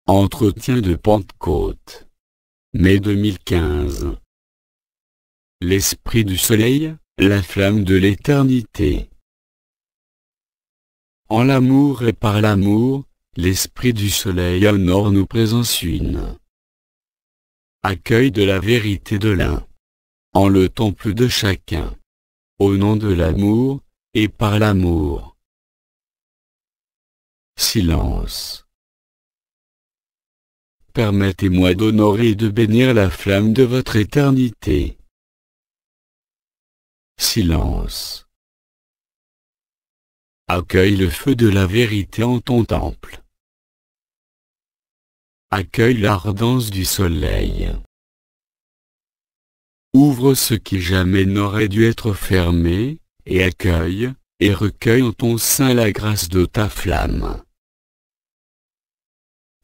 Entretien de Pentecôte. Mai 2015. L'Esprit du Soleil, la flamme de l'éternité. En l'amour et par l'amour, l'Esprit du Soleil honore nos présences une. Accueil de la vérité de l'un. En le temple de chacun. Au nom de l'amour, et par l'amour. Silence. Permettez-moi d'honorer et de bénir la flamme de votre éternité. Silence. Accueille le feu de la vérité en ton temple. Accueille l'ardence du soleil. Ouvre ce qui jamais n'aurait dû être fermé, et accueille, et recueille en ton sein la grâce de ta flamme.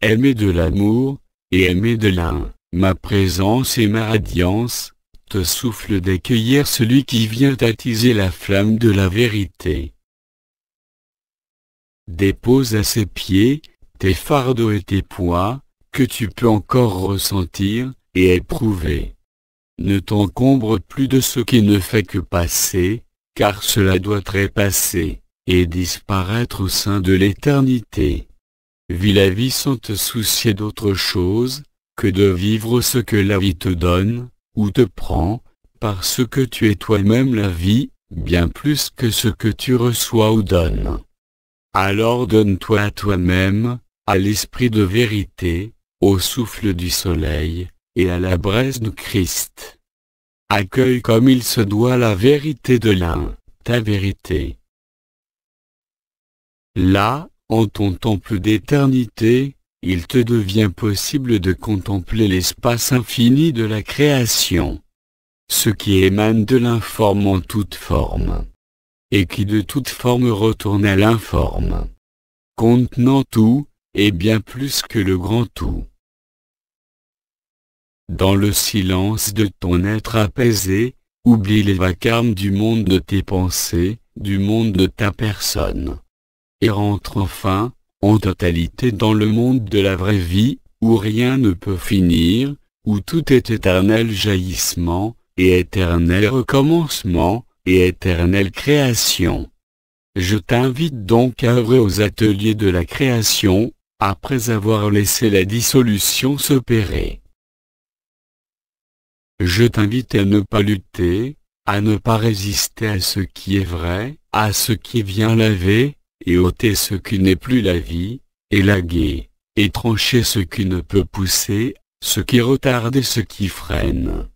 Aimez de l'amour, et aimez de l'un, ma présence et ma radiance, te souffle d'accueillir celui qui vient attiser la flamme de la vérité. Dépose à ses pieds, tes fardeaux et tes poids, que tu peux encore ressentir, et éprouver. Ne t'encombre plus de ce qui ne fait que passer, car cela doit trépasser, et disparaître au sein de l'éternité. Vis la vie sans te soucier d'autre chose, que de vivre ce que la vie te donne, ou te prend, parce que tu es toi-même la vie, bien plus que ce que tu reçois ou donnes. Alors donne-toi à toi-même, à l'esprit de vérité, au souffle du soleil, et à la braise de Christ. Accueille comme il se doit la vérité de l'un, ta vérité. Là, en ton temple d'éternité, il te devient possible de contempler l'espace infini de la création. Ce qui émane de l'informe en toute forme. Et qui de toute forme retourne à l'informe. Contenant tout, et bien plus que le grand tout. Dans le silence de ton être apaisé, oublie les vacarmes du monde de tes pensées, du monde de ta personne. Et rentre enfin, en totalité dans le monde de la vraie vie, où rien ne peut finir, où tout est éternel jaillissement, et éternel recommencement, et éternelle création. Je t'invite donc à œuvrer aux ateliers de la création, après avoir laissé la dissolution s'opérer. Je t'invite à ne pas lutter, à ne pas résister à ce qui est vrai, à ce qui vient laver, et ôter ce qui n'est plus la vie, élaguer, et trancher ce qui ne peut pousser, ce qui retarde et ce qui freine.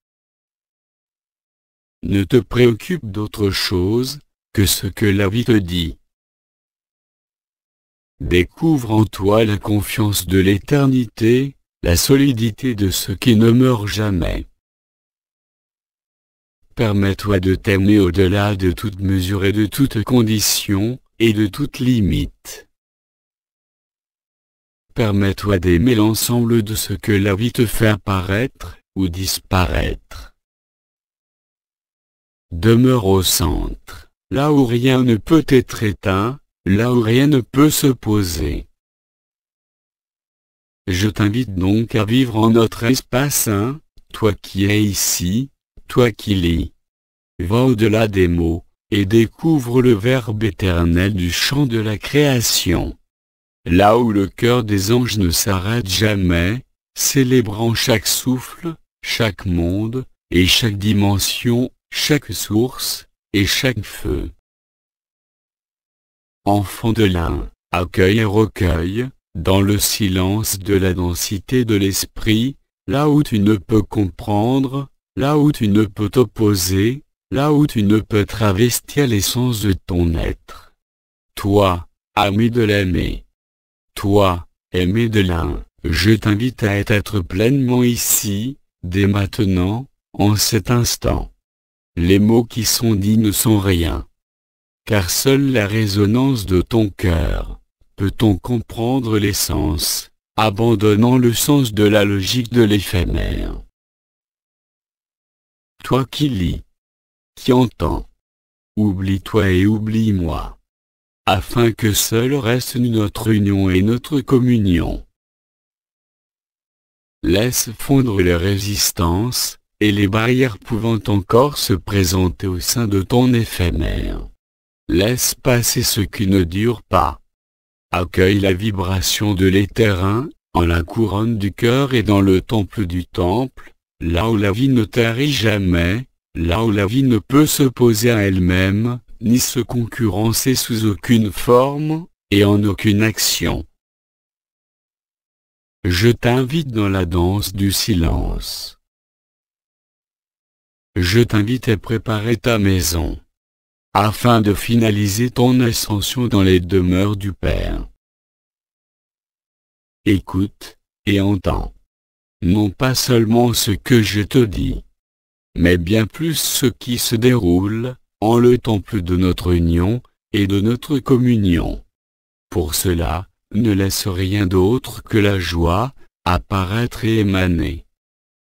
Ne te préoccupe d'autre chose, que ce que la vie te dit. Découvre en toi la confiance de l'éternité, la solidité de ce qui ne meurt jamais. Permets-toi de t'aimer au-delà de toute mesure et de toute condition, et de toute limite. Permets-toi d'aimer l'ensemble de ce que la vie te fait apparaître, ou disparaître. Demeure au centre, là où rien ne peut être éteint, là où rien ne peut se poser. Je t'invite donc à vivre en notre espace un, toi qui es ici, toi qui lis. Va au-delà des mots, et découvre le Verbe éternel du chant de la création. Là où le cœur des anges ne s'arrête jamais, célébrant chaque souffle, chaque monde, et chaque dimension, chaque source, et chaque feu. Enfant de l'un, accueille et recueille, dans le silence de la densité de l'esprit, là où tu ne peux comprendre, là où tu ne peux t'opposer, là où tu ne peux travestir l'essence de ton être. Toi, ami de l'aimer. Toi, aimé de l'un, je t'invite à être pleinement ici, dès maintenant, en cet instant. Les mots qui sont dits ne sont rien. Car seule la résonance de ton cœur, peut-on comprendre l'essence, abandonnant le sens de la logique de l'éphémère. Toi qui lis, qui entends, oublie-toi et oublie-moi, afin que seul reste notre union et notre communion. Laisse fondre les résistances, et les barrières pouvant encore se présenter au sein de ton éphémère. Laisse passer ce qui ne dure pas. Accueille la vibration de l'éther en la couronne du cœur et dans le temple du temple, là où la vie ne tarit jamais, là où la vie ne peut s'opposer à elle-même, ni se concurrencer sous aucune forme, et en aucune action. Je t'invite dans la danse du silence. Je t'invite à préparer ta maison, afin de finaliser ton ascension dans les demeures du Père. Écoute, et entends. Non pas seulement ce que je te dis, mais bien plus ce qui se déroule, en le temple de notre union, et de notre communion. Pour cela, ne laisse rien d'autre que la joie, apparaître et émaner.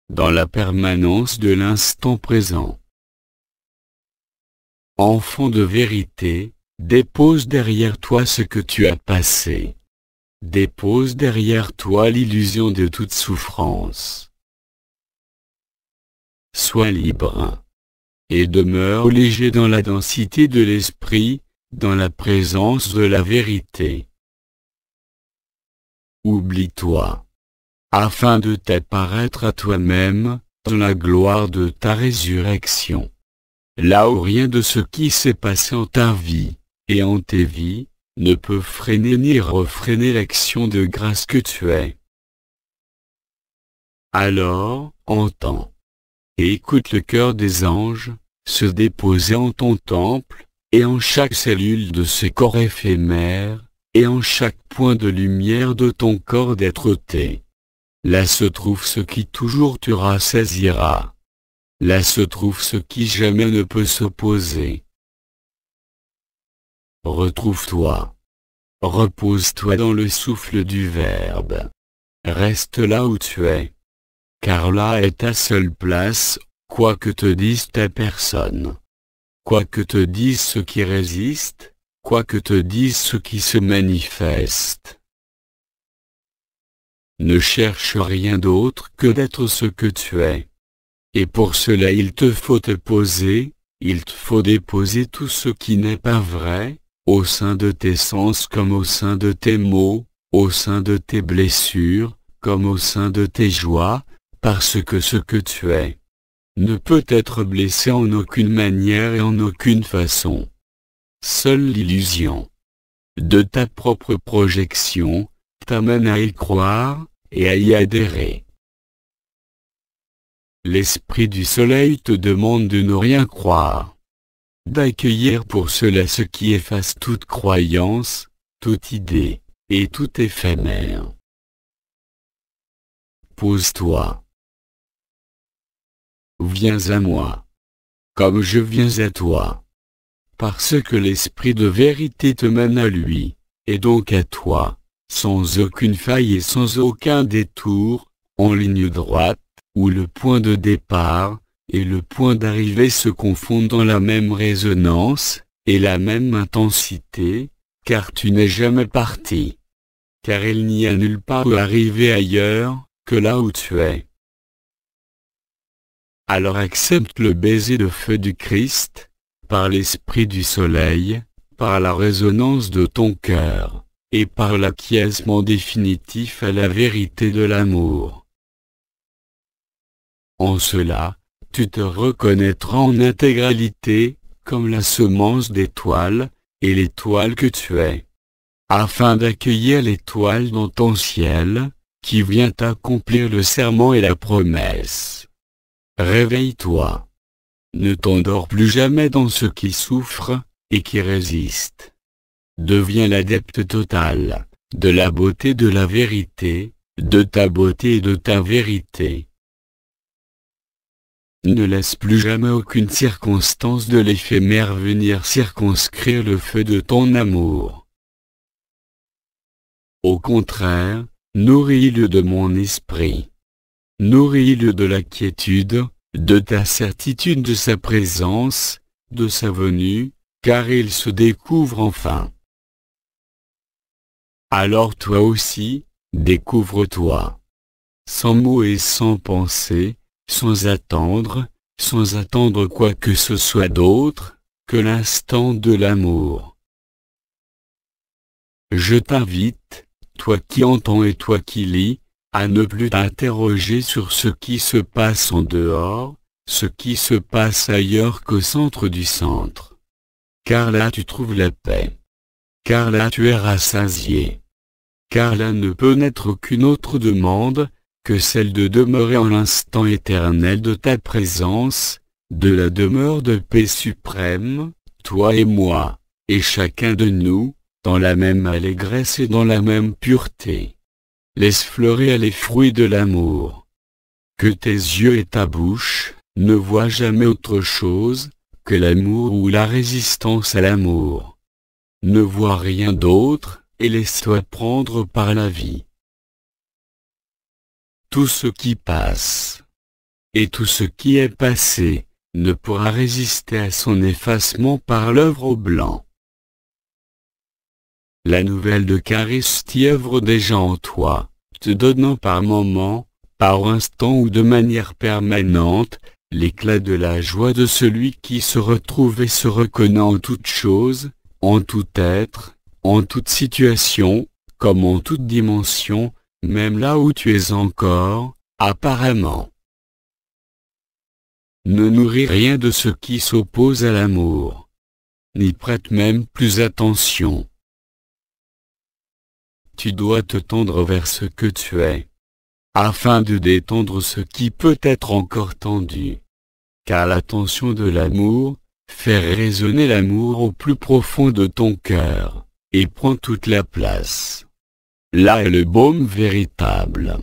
Dans la permanence de l'instant présent. Enfant de vérité, dépose derrière toi ce que tu as passé. Dépose derrière toi l'illusion de toute souffrance. Sois libre. Et demeure léger dans la densité de l'esprit, dans la présence de la vérité. Oublie-toi, afin de t'apparaître à toi-même, dans la gloire de ta résurrection. Là où rien de ce qui s'est passé en ta vie, et en tes vies, ne peut freiner ni refréner l'action de grâce que tu es. Alors, entends, et écoute le cœur des anges, se déposer en ton temple, et en chaque cellule de ce corps éphémère, et en chaque point de lumière de ton corps d'être-té. Là se trouve ce qui toujours tu rassaisira. Là se trouve ce qui jamais ne peut s'opposer. Retrouve-toi. Repose-toi dans le souffle du Verbe. Reste là où tu es. Car là est ta seule place, quoi que te dise ta personne. Quoi que te dise ceux qui résistent, quoi que te disent ceux qui se manifestent. Ne cherche rien d'autre que d'être ce que tu es. Et pour cela il te faut te poser, il te faut déposer tout ce qui n'est pas vrai, au sein de tes sens comme au sein de tes maux, au sein de tes blessures, comme au sein de tes joies, parce que ce que tu es ne peut être blessé en aucune manière et en aucune façon. Seule l'illusion de ta propre projection t'amène à y croire et à y adhérer. L'esprit du soleil te demande de ne rien croire, d'accueillir pour cela ce qui efface toute croyance, toute idée, et tout éphémère. Pose-toi. Viens à moi, comme je viens à toi. Parce que l'esprit de vérité te mène à lui, et donc à toi, sans aucune faille et sans aucun détour, en ligne droite, où le point de départ et le point d'arrivée se confondent dans la même résonance, et la même intensité, car tu n'es jamais parti. Car il n'y a nulle part où arriver ailleurs, que là où tu es. Alors accepte le baiser de feu du Christ, par l'esprit du soleil, par la résonance de ton cœur, et par l'acquiescement définitif à la vérité de l'amour. En cela, tu te reconnaîtras en intégralité, comme la semence d'étoile, et l'étoile que tu es, afin d'accueillir l'étoile dans ton ciel, qui vient accomplir le serment et la promesse. Réveille-toi. Ne t'endors plus jamais dans ce qui souffre, et qui résiste. Deviens l'adepte total, de la beauté de la vérité, de ta beauté et de ta vérité. Ne laisse plus jamais aucune circonstance de l'éphémère venir circonscrire le feu de ton amour. Au contraire, nourris-le de mon esprit. Nourris-le de la quiétude, de ta certitude de sa présence, de sa venue, car il se découvre enfin. Alors toi aussi, découvre-toi. sans mots et sans pensée, sans attendre quoi que ce soit d'autre, que l'instant de l'amour. Je t'invite, toi qui entends et toi qui lis, à ne plus t'interroger sur ce qui se passe en dehors, ce qui se passe ailleurs qu'au centre du centre. Car là tu trouves la paix. Car là tu es rassasié. Car là ne peut naître aucune autre demande, que celle de demeurer en l'instant éternel de ta présence, de la demeure de paix suprême, toi et moi, et chacun de nous, dans la même allégresse et dans la même pureté. Laisse fleurir les fruits de l'amour. Que tes yeux et ta bouche ne voient jamais autre chose que l'amour ou la résistance à l'amour. Ne vois rien d'autre, et laisse-toi prendre par la vie. Tout ce qui passe, et tout ce qui est passé, ne pourra résister à son effacement par l'œuvre au blanc. La nouvelle d'Eucharistie œuvre déjà en toi, te donnant par moments, par instant ou de manière permanente, l'éclat de la joie de celui qui se retrouve et se reconnaît en toute chose, en tout être, en toute situation, comme en toute dimension, même là où tu es encore, apparemment. Ne nourris rien de ce qui s'oppose à l'amour. N'y prête même plus attention. Tu dois te tendre vers ce que tu es, afin de détendre ce qui peut être encore tendu. Car la tension de l'amour, fait résonner l'amour au plus profond de ton cœur, et prend toute la place. Là est le baume véritable.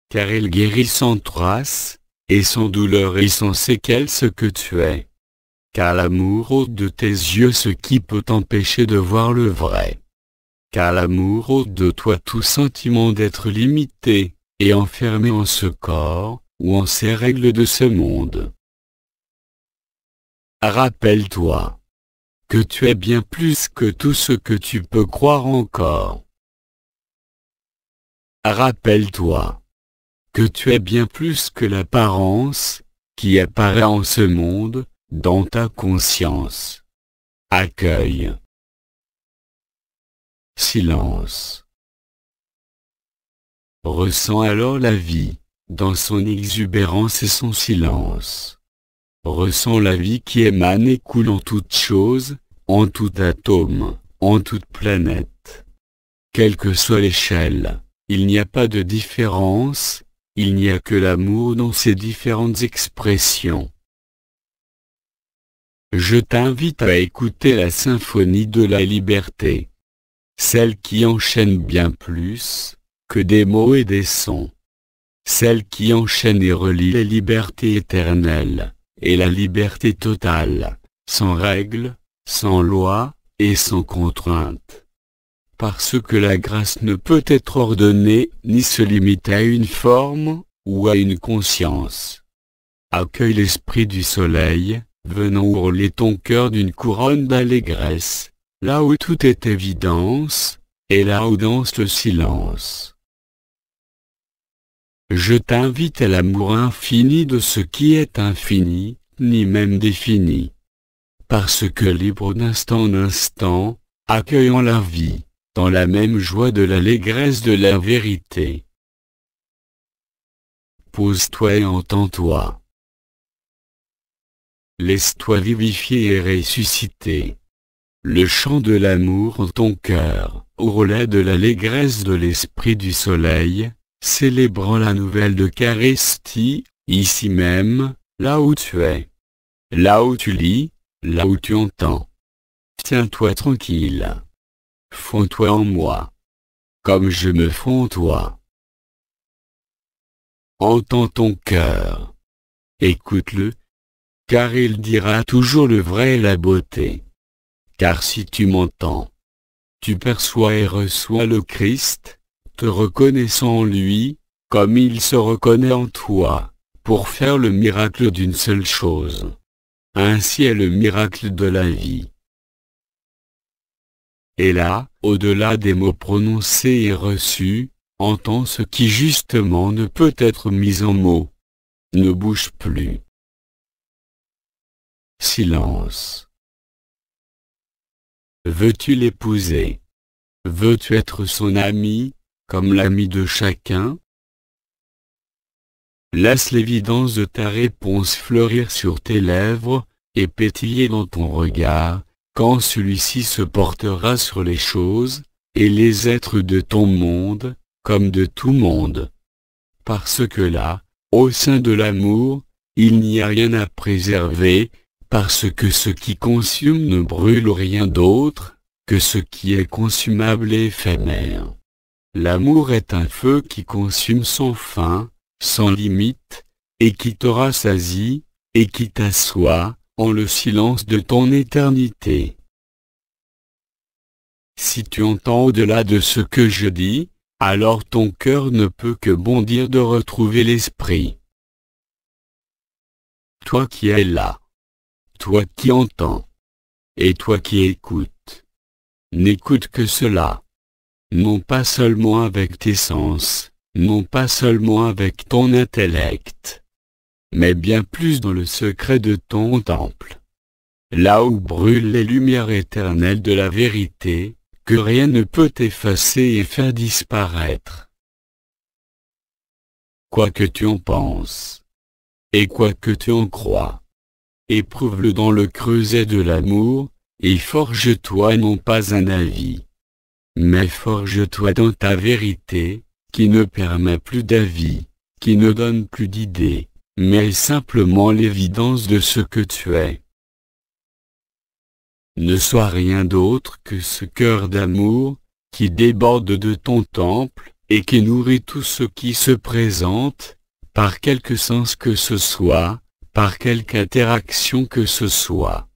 Car il guérit sans trace, et sans douleur et sans séquelles ce que tu es. Car l'amour ôte de tes yeux ce qui peut t'empêcher de voir le vrai. Car l'amour ôte de toi tout sentiment d'être limité, et enfermé en ce corps, ou en ces règles de ce monde. Rappelle-toi que tu es bien plus que tout ce que tu peux croire encore. Rappelle-toi que tu es bien plus que l'apparence qui apparaît en ce monde, dans ta conscience. Accueille. Silence. Ressens alors la vie, dans son exubérance et son silence. Ressens la vie qui émane et coule en toute chose, en tout atome, en toute planète. Quelle que soit l'échelle, il n'y a pas de différence, il n'y a que l'amour dans ses différentes expressions. Je t'invite à écouter la symphonie de la liberté. Celle qui enchaîne bien plus que des mots et des sons. Celle qui enchaîne et relie la liberté éternelle, et la liberté totale, sans règles, sans loi, et sans contrainte. Parce que la grâce ne peut être ordonnée, ni se limiter à une forme, ou à une conscience. Accueille l'esprit du soleil, venant ourler ton cœur d'une couronne d'allégresse, là où tout est évidence, et là où danse le silence. Je t'invite à l'amour infini de ce qui est infini, ni même défini. Parce que libre d'instant en instant, accueillant la vie, dans la même joie de l'allégresse de la vérité. Pose-toi et entends-toi. Laisse-toi vivifier et ressusciter. Le chant de l'amour en ton cœur, au relais de l'allégresse de l'esprit du soleil, célébrant la nouvelle d'Eucharistie, ici même, là où tu es. Là où tu lis, là où tu entends. Tiens-toi tranquille. Fonds-toi en moi. Comme je me fonds en toi. Entends ton cœur. Écoute-le, car il dira toujours le vrai et la beauté. Car si tu m'entends, tu perçois et reçois le Christ, te reconnaissant en lui, comme il se reconnaît en toi, pour faire le miracle d'une seule chose. Ainsi est le miracle de la vie. Et là, au-delà des mots prononcés et reçus, entends ce qui justement ne peut être mis en mots. Ne bouge plus. Silence. Veux-tu l'épouser? Veux-tu être son ami, comme l'ami de chacun? Laisse l'évidence de ta réponse fleurir sur tes lèvres, et pétiller dans ton regard, quand celui-ci se portera sur les choses, et les êtres de ton monde, comme de tout monde. Parce que là, au sein de l'amour, il n'y a rien à préserver, parce que ce qui consume ne brûle rien d'autre, que ce qui est consumable et éphémère. L'amour est un feu qui consume sans fin, sans limite, et qui te rassasie, et qui t'assoit, en le silence de ton éternité. Si tu entends au-delà de ce que je dis, alors ton cœur ne peut que bondir de retrouver l'esprit. Toi qui es là, toi qui entends, et toi qui écoutes, n'écoute que cela. Non pas seulement avec tes sens, non pas seulement avec ton intellect, mais bien plus dans le secret de ton temple. Là où brûlent les lumières éternelles de la vérité, que rien ne peut effacer et faire disparaître. Quoi que tu en penses, et quoi que tu en crois, éprouve-le dans le creuset de l'amour, et forge-toi non pas un avis, mais forge-toi dans ta vérité, qui ne permet plus d'avis, qui ne donne plus d'idées, mais simplement l'évidence de ce que tu es. Ne sois rien d'autre que ce cœur d'amour, qui déborde de ton temple, et qui nourrit tout ce qui se présente, par quelque sens que ce soit, par quelque interaction que ce soit.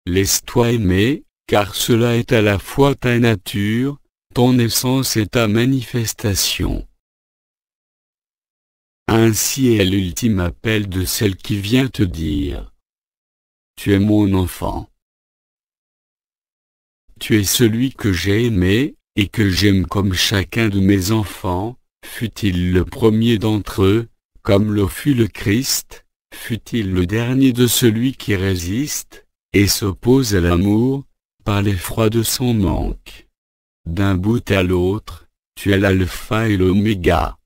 Laisse-toi aimer, car cela est à la fois ta nature, ton essence et ta manifestation. Ainsi est l'ultime appel de celle qui vient te dire: tu es mon enfant. Tu es celui que j'ai aimé, et que j'aime comme chacun de mes enfants, fût-il le premier d'entre eux, comme le fut le Christ, fût-il le dernier de celui qui résiste, et s'oppose à l'amour, par l'effroi de son manque. D'un bout à l'autre, tu es l'alpha et l'oméga.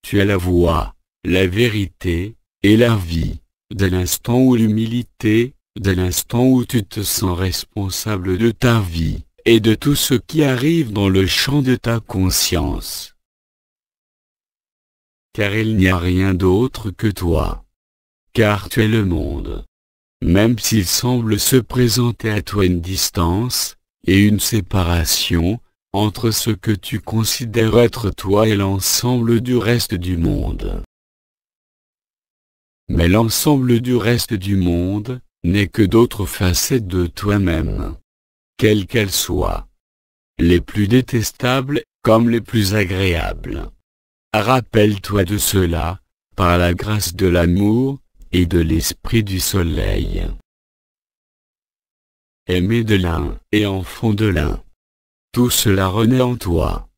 Tu es la voie, la vérité, et la vie, dès l'instant où l'humilité, dès l'instant où tu te sens responsable de ta vie, et de tout ce qui arrive dans le champ de ta conscience. Car il n'y a rien d'autre que toi. Car tu es le monde. Même s'il semble se présenter à toi une distance, et une séparation, entre ce que tu considères être toi et l'ensemble du reste du monde. Mais l'ensemble du reste du monde, n'est que d'autres facettes de toi-même. Quelles qu'elles soient. Les plus détestables, comme les plus agréables. Rappelle-toi de cela, par la grâce de l'amour, et de l'esprit du soleil. Aimé de l'un, et enfant de l'un. Tout cela renaît en toi.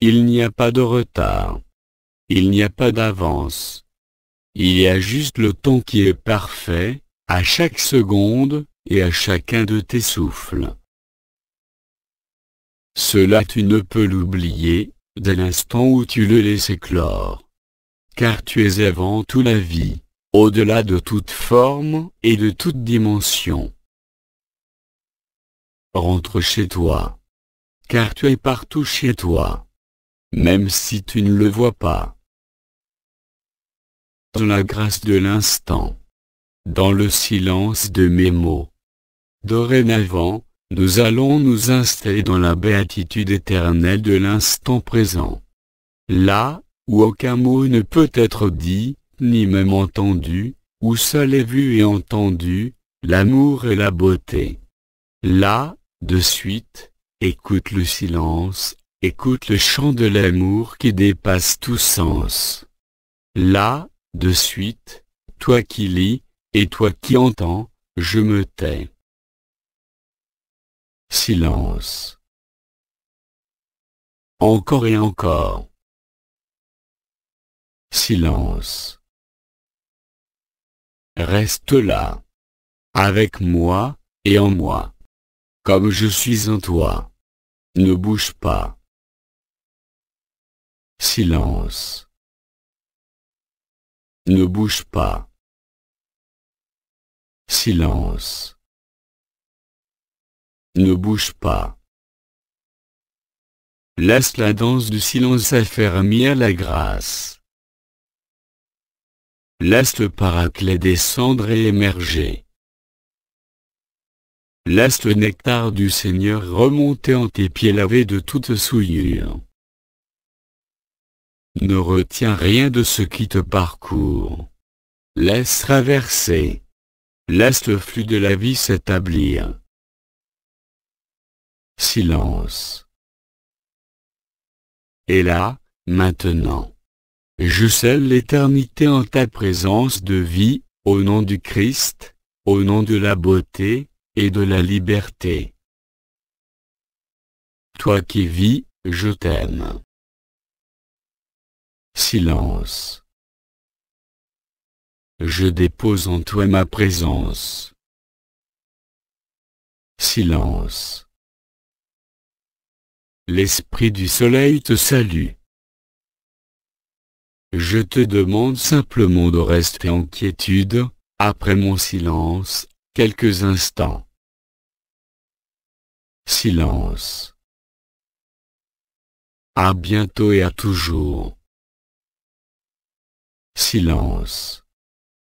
Il n'y a pas de retard. Il n'y a pas d'avance. Il y a juste le temps qui est parfait, à chaque seconde, et à chacun de tes souffles. Cela tu ne peux l'oublier, dès l'instant où tu le laisses éclore. Car tu es avant tout la vie, au-delà de toute forme et de toute dimension. Rentre chez toi. Car tu es partout chez toi. Même si tu ne le vois pas. Dans la grâce de l'instant. Dans le silence de mes mots. Dorénavant, nous allons nous installer dans la béatitude éternelle de l'instant présent. Là, où aucun mot ne peut être dit, ni même entendu, où seul est vu et entendu, l'amour et la beauté. Là, de suite, écoute le silence, écoute le chant de l'amour qui dépasse tout sens. Là, de suite, toi qui lis, et toi qui entends, je me tais. Silence. Encore et encore. Silence. Reste là. Avec moi, et en moi. Comme je suis en toi. Ne bouge pas. Silence. Ne bouge pas. Silence. Ne bouge pas. Laisse la danse du silence affermir la grâce. Laisse le paraclet descendre et émerger. Laisse le nectar du Seigneur remonter en tes pieds lavés de toute souillure. Ne retiens rien de ce qui te parcourt. Laisse traverser. Laisse le flux de la vie s'établir. Silence. Et là, maintenant, je scelle l'éternité en ta présence de vie, au nom du Christ, au nom de la beauté, et de la liberté. Toi qui vis, je t'aime. Silence. Je dépose en toi ma présence. Silence. L'esprit du soleil te salue. Je te demande simplement de rester en quiétude, après mon silence, quelques instants. Silence. À bientôt et à toujours. Silence.